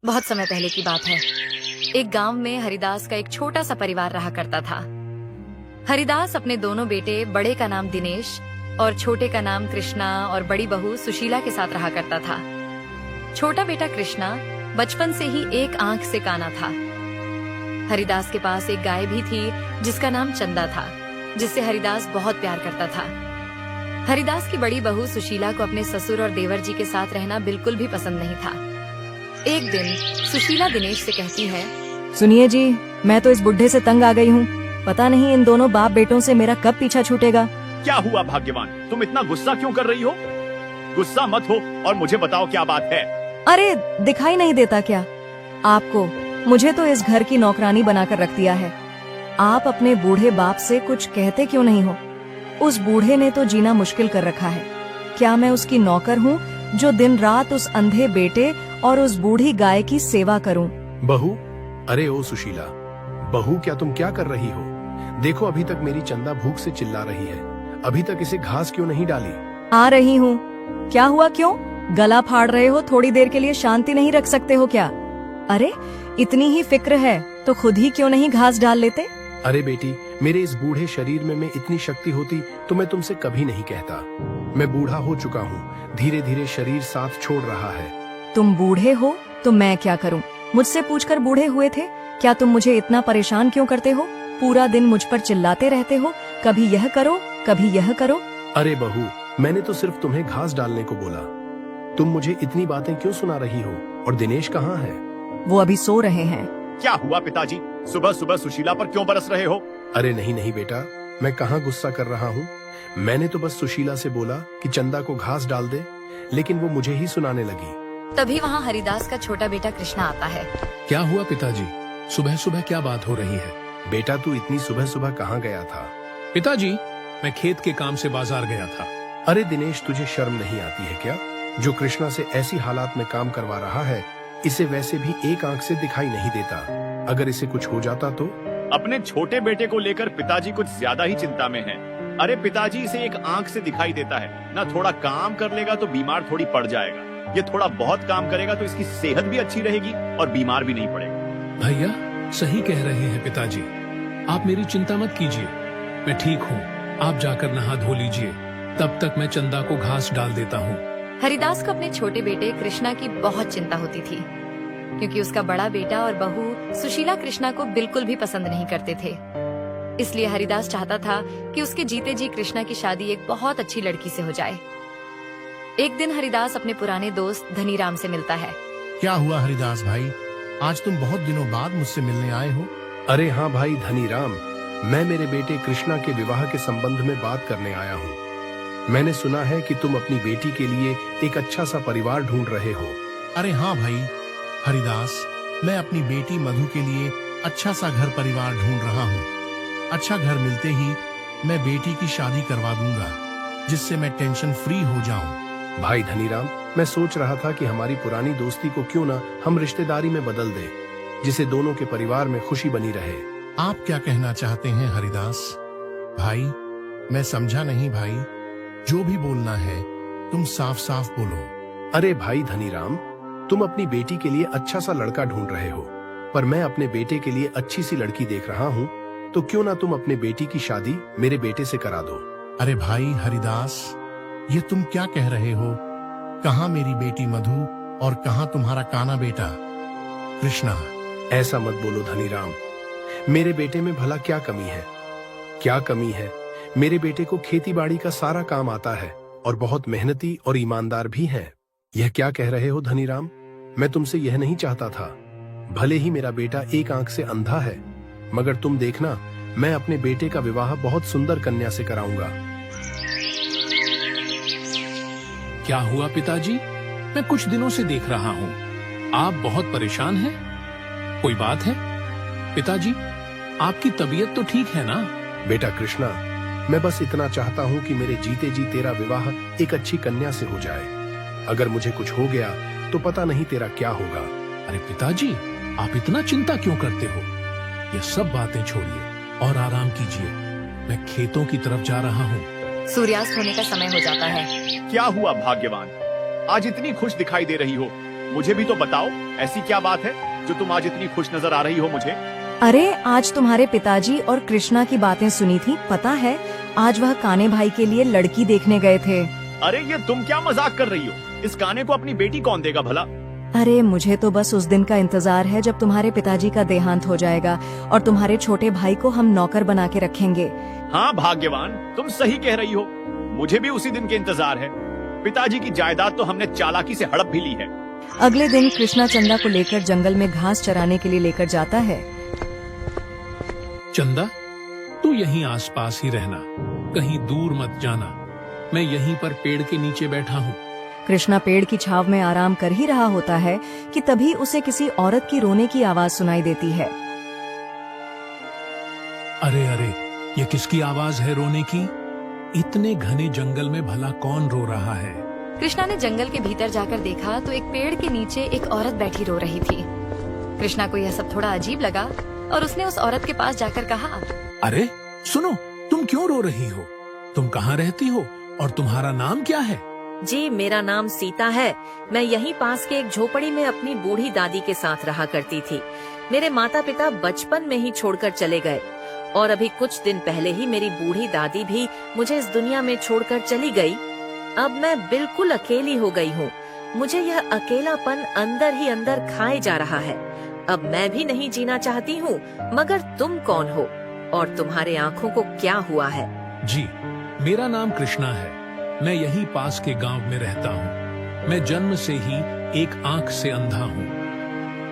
बहुत समय पहले की बात है। एक गांव में हरिदास का एक छोटा सा परिवार रहा करता था। हरिदास अपने दोनों बेटे, बड़े का नाम दिनेश और छोटे का नाम कृष्णा और बड़ी बहू सुशीला के साथ रहा करता था। छोटा बेटा कृष्णा बचपन से ही एक आंख से काना था। हरिदास के पास एक गाय भी थी जिसका नाम चंदा था, जिससे हरिदास बहुत प्यार करता था। हरिदास की बड़ी बहू सुशीला को अपने ससुर और देवर जी के साथ रहना बिल्कुल भी पसंद नहीं था। एक दिन सुशीला दिनेश से कहती है, सुनिए जी, मैं तो इस बुढ़े से तंग आ गई हूँ। पता नहीं इन दोनों बाप बेटों से मेरा कब पीछा छूटेगा। क्या हुआ भाग्यवान, तुम इतना गुस्सा क्यों कर रही हो? गुस्सा मत हो और मुझे बताओ क्या बात है। अरे दिखाई नहीं देता क्या आपको? मुझे तो इस घर की नौकरानी बनाकर रख दिया है। आप अपने बूढ़े बाप से कुछ कहते क्यों नहीं हो? उस बूढ़े ने तो जीना मुश्किल कर रखा है। क्या मैं उसकी नौकर हूँ जो दिन रात उस अंधे बेटे और उस बूढ़ी गाय की सेवा करूँ? बहू, अरे ओ सुशीला, बहू क्या तुम क्या कर रही हो? देखो अभी तक मेरी चंदा भूख से चिल्ला रही है। अभी तक इसे घास क्यों नहीं डाली? आ रही हूँ। क्या हुआ, क्यों गला फाड़ रहे हो? थोड़ी देर के लिए शांति नहीं रख सकते हो क्या? अरे इतनी ही फिक्र है तो खुद ही क्यों नहीं घास डाल लेते? अरे बेटी, मेरे इस बूढ़े शरीर में इतनी शक्ति होती तो मैं तुमसे कभी नहीं कहता। मैं बूढ़ा हो चुका हूँ, धीरे धीरे शरीर साथ छोड़ रहा है। तुम बूढ़े हो तो मैं क्या करूं? मुझसे पूछकर बूढ़े हुए थे? क्या तुम मुझे इतना परेशान क्यों करते हो? पूरा दिन मुझ पर चिल्लाते रहते हो, कभी यह करो कभी यह करो। अरे बहू, मैंने तो सिर्फ तुम्हें घास डालने को बोला। तुम मुझे इतनी बातें क्यों सुना रही हो? और दिनेश कहाँ है? वो अभी सो रहे हैं। क्या हुआ पिताजी, सुबह सुबह सुशीला पर क्यों बरस रहे हो? अरे नहीं नहीं बेटा, मैं कहाँ गुस्सा कर रहा हूँ। मैंने तो बस सुशीला से बोला कि चंदा को घास डाल दे, लेकिन वो मुझे ही सुनाने लगी। तभी वहाँ हरिदास का छोटा बेटा कृष्णा आता है। क्या हुआ पिताजी, सुबह सुबह क्या बात हो रही है? बेटा तू इतनी सुबह सुबह कहाँ गया था? पिताजी, मैं खेत के काम से बाजार गया था। अरे दिनेश, तुझे शर्म नहीं आती है क्या? जो कृष्णा से ऐसी हालात में काम करवा रहा है, इसे वैसे भी एक आंख से दिखाई नहीं देता। अगर इसे कुछ हो जाता तो? अपने छोटे बेटे को लेकर पिताजी कुछ ज्यादा ही चिंता में हैं। अरे पिताजी, इसे एक आंख से दिखाई देता है ना, थोड़ा काम कर लेगा तो बीमार थोड़ी पड़ जाएगा। ये थोड़ा बहुत काम करेगा तो इसकी सेहत भी अच्छी रहेगी और बीमार भी नहीं पड़ेगा। भैया सही कह रहे हैं पिताजी, आप मेरी चिंता मत कीजिए, मैं ठीक हूँ। आप जाकर नहा धो लीजिए, तब तक मैं चंदा को घास डाल देता हूँ। हरिदास को अपने छोटे बेटे कृष्णा की बहुत चिंता होती थी, क्योंकि उसका बड़ा बेटा और बहू सुशीला कृष्णा को बिल्कुल भी पसंद नहीं करते थे। इसलिए हरिदास चाहता था कि उसके जीते जी कृष्णा की शादी एक बहुत अच्छी लड़की से हो जाए। एक दिन हरिदास अपने पुराने दोस्त धनीराम से मिलता है। क्या हुआ हरिदास भाई, आज तुम बहुत दिनों बाद मुझसे मिलने आए हो? अरे हाँ भाई धनीराम, मैं मेरे बेटे कृष्णा के विवाह के संबंध में बात करने आया हूँ। मैंने सुना है कि तुम अपनी बेटी के लिए एक अच्छा सा परिवार ढूंढ रहे हो। अरे हाँ भाई हरिदास, मैं अपनी बेटी मधु के लिए अच्छा सा घर परिवार ढूंढ रहा हूँ। अच्छा घर मिलते ही मैं बेटी की शादी करवा दूंगा, जिससे मैं टेंशन फ्री हो जाऊं। भाई धनीराम, मैं सोच रहा था कि हमारी पुरानी दोस्ती को क्यों ना हम रिश्तेदारी में बदल दें, जिससे दोनों के परिवार में खुशी बनी रहे। आप क्या कहना चाहते हैं हरिदास भाई? मैं समझा नहीं भाई, जो भी बोलना है तुम साफ साफ बोलो। अरे भाई धनीराम, तुम अपनी बेटी के लिए अच्छा सा लड़का ढूंढ रहे हो, पर मैं अपने बेटे के लिए अच्छी सी लड़की देख रहा हूँ, तो क्यों ना तुम अपने बेटी की शादी मेरे बेटे से करा दो। अरे भाई हरिदास, ये तुम क्या कह रहे हो? कहाँ मेरी बेटी मधु और कहाँ तुम्हारा काना बेटा कृष्णा? ऐसा मत बोलो धनीराम, मेरे बेटे में भला क्या कमी है? क्या कमी है? मेरे बेटे को खेती बाड़ी का सारा काम आता है और बहुत मेहनती और ईमानदार भी है। यह क्या कह रहे हो धनीराम? मैं तुमसे यह नहीं चाहता था। भले ही मेरा बेटा एक आंख से अंधा है, मगर तुम देखना, मैं अपने बेटे का विवाह बहुत सुंदर कन्या से कराऊंगा। क्या हुआ पिताजी, मैं कुछ दिनों से देख रहा हूँ आप बहुत परेशान हैं। कोई बात है? पिताजी, आपकी तबीयत तो ठीक है ना? बेटा कृष्णा, मैं बस इतना चाहता हूँ कि मेरे जीते जी तेरा विवाह एक अच्छी कन्या से हो जाए। अगर मुझे कुछ हो गया तो पता नहीं तेरा क्या होगा। अरे पिताजी, आप इतना चिंता क्यों करते हो? ये सब बातें छोड़िए और आराम कीजिए। मैं खेतों की तरफ जा रहा हूँ। सूर्यास्त होने का समय हो जाता है। क्या हुआ भाग्यवान, आज इतनी खुश दिखाई दे रही हो? मुझे भी तो बताओ, ऐसी क्या बात है जो तुम आज इतनी खुश नजर आ रही हो मुझे? अरे आज तुम्हारे पिताजी और कृष्णा की बातें सुनी थी, पता है आज वह काने भाई के लिए लड़की देखने गए थे। अरे ये तुम क्या मजाक कर रही हो? इस काने को अपनी बेटी कौन देगा भला? अरे मुझे तो बस उस दिन का इंतजार है जब तुम्हारे पिताजी का देहांत हो जाएगा और तुम्हारे छोटे भाई को हम नौकर बना के रखेंगे। हाँ भाग्यवान, तुम सही कह रही हो। मुझे भी उसी दिन के इंतजार है। पिताजी की जायदाद तो हमने चालाकी से हड़प भी ली है। अगले दिन कृष्णा चंदा को लेकर जंगल में घास चराने के लिए लेकर जाता है। चंदा, तू यहीं आसपास ही रहना, कहीं दूर मत जाना। मैं यहीं पर पेड़ के नीचे बैठा हूँ। कृष्णा पेड़ की छाव में आराम कर ही रहा होता है कि तभी उसे किसी औरत की रोने की आवाज सुनाई देती है। अरे अरे, ये किसकी आवाज है रोने की? इतने घने जंगल में भला कौन रो रहा है? कृष्णा ने जंगल के भीतर जाकर देखा तो एक पेड़ के नीचे एक औरत बैठी रो रही थी। कृष्णा को यह सब थोड़ा अजीब लगा और उसने उस औरत के पास जाकर कहा, अरे सुनो, तुम क्यों रो रही हो? तुम कहाँ रहती हो और तुम्हारा नाम क्या है? जी, मेरा नाम सीता है। मैं यहीं पास के एक झोपड़ी में अपनी बूढ़ी दादी के साथ रहा करती थी। मेरे माता पिता बचपन में ही छोड़कर चले गए और अभी कुछ दिन पहले ही मेरी बूढ़ी दादी भी मुझे इस दुनिया में छोड़कर चली गई। अब मैं बिल्कुल अकेली हो गई हूँ। मुझे यह अकेलापन अंदर ही अंदर खाए जा रहा है। अब मैं भी नहीं जीना चाहती हूँ, मगर तुम कौन हो और तुम्हारे आँखों को क्या हुआ है? जी, मेरा नाम कृष्णा है। मैं यहीं पास के गांव में रहता हूँ। मैं जन्म से ही एक आंख से अंधा हूँ।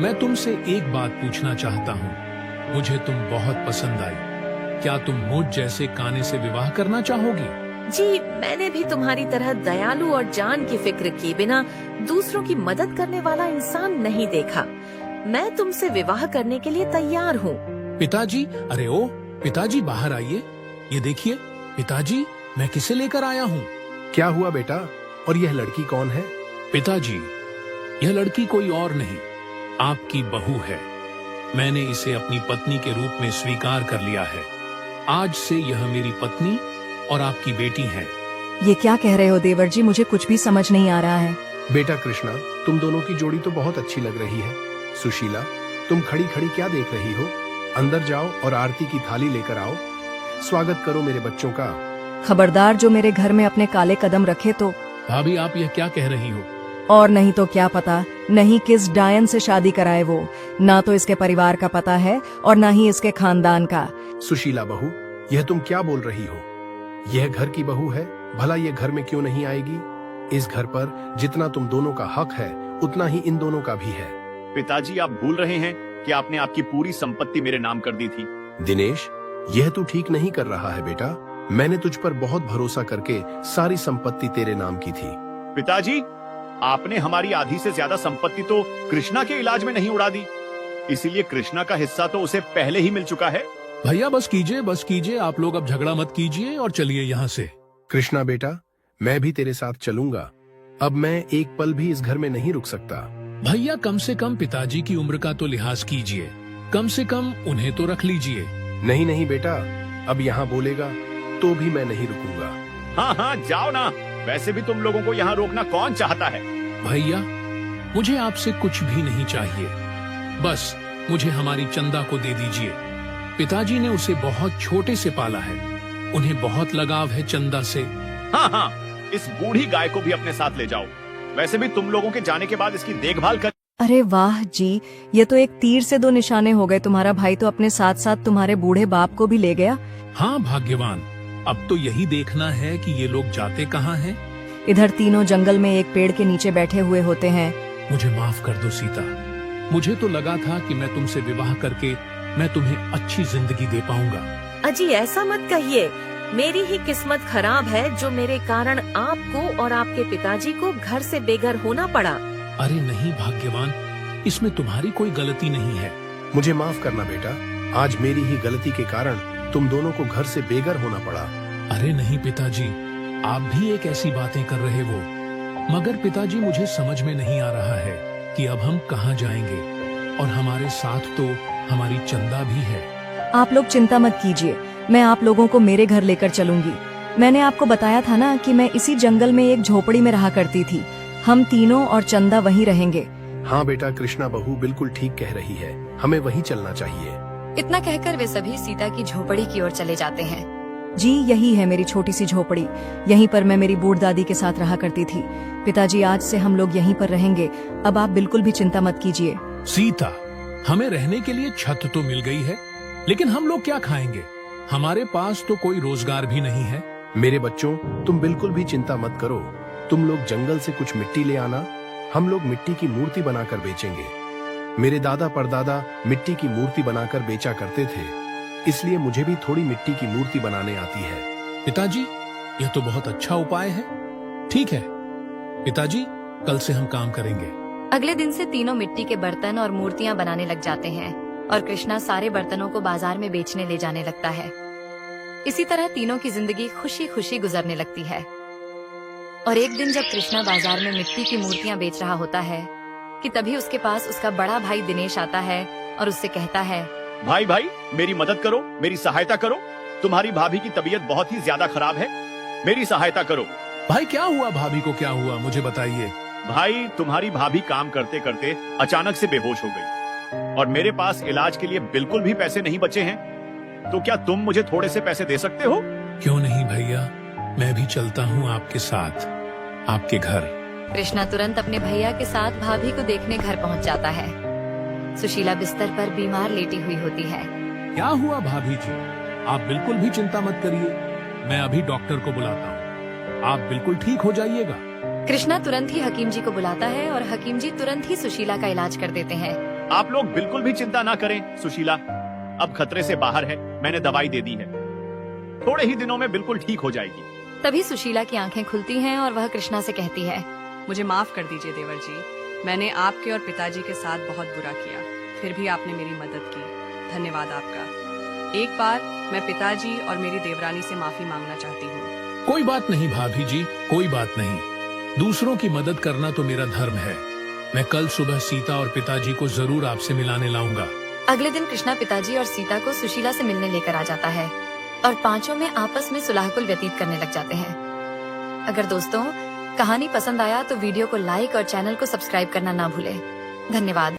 मैं तुमसे एक बात पूछना चाहता हूँ। मुझे तुम बहुत पसंद आई। क्या तुम मुझ जैसे काने से विवाह करना चाहोगी? जी, मैंने भी तुम्हारी तरह दयालु और जान की फिक्र किए बिना दूसरों की मदद करने वाला इंसान नहीं देखा। मैं तुमसे विवाह करने के लिए तैयार हूँ। पिताजी, अरे ओ पिताजी, बाहर आइए। ये देखिए पिताजी, मैं किसे लेकर आया हूँ? क्या हुआ बेटा? और यह लड़की कौन है? पिताजी, यह लड़की कोई और नहीं, आपकी बहू है। मैंने इसे अपनी पत्नी के रूप में स्वीकार कर लिया है। आज से यह मेरी पत्नी और आपकी बेटी है। ये क्या कह रहे हो देवर जी? मुझे कुछ भी समझ नहीं आ रहा है। बेटा कृष्णा, तुम दोनों की जोड़ी तो बहुत अच्छी लग रही है। सुशीला, तुम खड़ी खड़ी क्या देख रही हो? अंदर जाओ और आरती की थाली लेकर आओ। स्वागत करो मेरे बच्चों का। खबरदार, जो मेरे घर में अपने काले कदम रखे तो। भाभी, आप यह क्या कह रही हो? और नहीं तो क्या पता, नहीं किस डायन से शादी कराए वो। ना तो इसके परिवार का पता है और ना ही इसके खानदान का। सुशीला बहू, यह तुम क्या बोल रही हो? यह घर की बहू है, भला यह घर में क्यों नहीं आएगी? इस घर पर जितना तुम दोनों का हक है उतना ही इन दोनों का भी है। पिताजी, आप भूल रहे हैं कि आपने आपकी पूरी संपत्ति मेरे नाम कर दी थी। दिनेश, यह तू ठीक नहीं कर रहा है बेटा। मैंने तुझ पर बहुत भरोसा करके सारी संपत्ति तेरे नाम की थी। पिताजी, आपने हमारी आधी से ज्यादा संपत्ति तो कृष्णा के इलाज में नहीं उड़ा दी, इसीलिए कृष्णा का हिस्सा तो उसे पहले ही मिल चुका है। भैया बस कीजिए, बस कीजिए। आप लोग अब झगड़ा मत कीजिए और चलिए यहाँ से। कृष्णा बेटा, मैं भी तेरे साथ चलूंगा। अब मैं एक पल भी इस घर में नहीं रुक सकता। भैया, कम से कम पिताजी की उम्र का तो लिहाज कीजिए। कम से कम उन्हें तो रख लीजिए। नहीं नहीं बेटा, अब यहाँ बोलेगा तो भी मैं नहीं रुकूंगा। हाँ हाँ, जाओ ना। वैसे भी तुम लोगों को यहाँ रोकना कौन चाहता है? भैया, मुझे आपसे कुछ भी नहीं चाहिए। बस मुझे हमारी चंदा को दे दीजिए। पिताजी ने उसे बहुत छोटे से पाला है। उन्हें बहुत लगाव है चंदा से। हाँ हाँ, इस बूढ़ी गाय को भी अपने साथ ले जाओ। वैसे भी तुम लोगों के जाने के बाद इसकी देखभाल कर। अरे वाह जी, ये तो एक तीर से दो निशाने हो गए। तुम्हारा भाई तो अपने साथ साथ तुम्हारे बूढ़े बाप को भी ले गया। हाँ भाग्यवान, अब तो यही देखना है कि ये लोग जाते कहाँ हैं। इधर तीनों जंगल में एक पेड़ के नीचे बैठे हुए होते हैं। मुझे माफ कर दो सीता। मुझे तो लगा था कि मैं तुमसे विवाह करके मैं तुम्हें अच्छी जिंदगी दे पाऊंगा। अजी, ऐसा मत कहिए। मेरी ही किस्मत खराब है जो मेरे कारण आपको और आपके पिताजी को घर से बेघर होना पड़ा। अरे नहीं भाग्यवान, इसमें तुम्हारी कोई गलती नहीं है। मुझे माफ करना बेटा, आज मेरी ही गलती के कारण तुम दोनों को घर से बेघर होना पड़ा। अरे नहीं पिताजी, आप भी एक ऐसी बातें कर रहे हो। मगर पिताजी, मुझे समझ में नहीं आ रहा है कि अब हम कहाँ जाएंगे, और हमारे साथ तो हमारी चंदा भी है। आप लोग चिंता मत कीजिए, मैं आप लोगों को मेरे घर लेकर चलूंगी। मैंने आपको बताया था ना कि मैं इसी जंगल में एक झोपड़ी में रहा करती थी। हम तीनों और चंदा वहीं रहेंगे। हाँ बेटा, कृष्णा बहू बिल्कुल ठीक कह रही है, हमें वहीं चलना चाहिए। इतना कहकर वे सभी सीता की झोपड़ी की ओर चले जाते हैं। जी यही है मेरी छोटी सी झोपड़ी, यहीं पर मैं मेरी बूढ़ दादी के साथ रहा करती थी। पिताजी आज से हम लोग यहीं पर रहेंगे, अब आप बिल्कुल भी चिंता मत कीजिए। सीता, हमें रहने के लिए छत तो मिल गई है, लेकिन हम लोग क्या खाएंगे? हमारे पास तो कोई रोजगार भी नहीं है। मेरे बच्चों, तुम बिल्कुल भी चिंता मत करो, तुम लोग जंगल से कुछ मिट्टी ले आना, हम लोग मिट्टी की मूर्ति बनाकर बेचेंगे। मेरे दादा परदादा मिट्टी की मूर्ति बनाकर बेचा करते थे, इसलिए मुझे भी थोड़ी मिट्टी की मूर्ति बनाने आती है। पिताजी, यह तो बहुत अच्छा उपाय है। ठीक है पिताजी, कल से हम काम करेंगे। अगले दिन से तीनों मिट्टी के बर्तन और मूर्तियां बनाने लग जाते हैं और कृष्णा सारे बर्तनों को बाजार में बेचने ले जाने लगता है। इसी तरह तीनों की जिंदगी खुशी खुशी गुजरने लगती है। और एक दिन जब कृष्णा बाजार में मिट्टी की मूर्तियां बेच रहा होता है कि तभी उसके पास उसका बड़ा भाई दिनेश आता है और उससे कहता है, भाई भाई, मेरी मदद करो, मेरी सहायता करो। तुम्हारी भाभी की तबीयत बहुत ही ज्यादा खराब है, मेरी सहायता करो। भाई क्या हुआ? भाभी को क्या हुआ, मुझे बताइए। भाई, तुम्हारी भाभी काम करते करते अचानक से बेहोश हो गई और मेरे पास इलाज के लिए बिल्कुल भी पैसे नहीं बचे हैं, तो क्या तुम मुझे थोड़े से पैसे दे सकते हो? क्यों नहीं भैया, मैं भी चलता हूँ आपके साथ, आपके घर। कृष्णा तुरंत अपने भैया के साथ भाभी को देखने घर पहुंच जाता है। सुशीला बिस्तर पर बीमार लेटी हुई होती है। क्या हुआ भाभी जी? आप बिल्कुल भी चिंता मत करिए, मैं अभी डॉक्टर को बुलाता हूँ, आप बिल्कुल ठीक हो जाइएगा। कृष्णा तुरंत ही हकीम जी को बुलाता है और हकीम जी तुरंत ही सुशीला का इलाज कर देते हैं। आप लोग बिल्कुल भी चिंता ना करें, सुशीला अब खतरे से बाहर है, मैंने दवाई दे दी है, थोड़े ही दिनों में बिल्कुल ठीक हो जाएगी। तभी सुशीला की आंखें खुलती हैं और वह कृष्णा से कहती है, मुझे माफ कर दीजिए देवर जी, मैंने आपके और पिताजी के साथ बहुत बुरा किया, फिर भी आपने मेरी मदद की, धन्यवाद आपका। एक बार मैं पिताजी और मेरी देवरानी से माफी मांगना चाहती हूँ। कोई बात नहीं भाभी जी, कोई बात नहीं, दूसरों की मदद करना तो मेरा धर्म है। मैं कल सुबह सीता और पिताजी को जरूर आपसे मिलाने लाऊंगा। अगले दिन कृष्णा पिताजी और सीता को सुशीला से मिलने लेकर आ जाता है और पांचों में आपस में सुलहकुल व्यतीत करने लग जाते हैं। अगर दोस्तों कहानी पसंद आया तो वीडियो को लाइक और चैनल को सब्सक्राइब करना ना भूलें। धन्यवाद।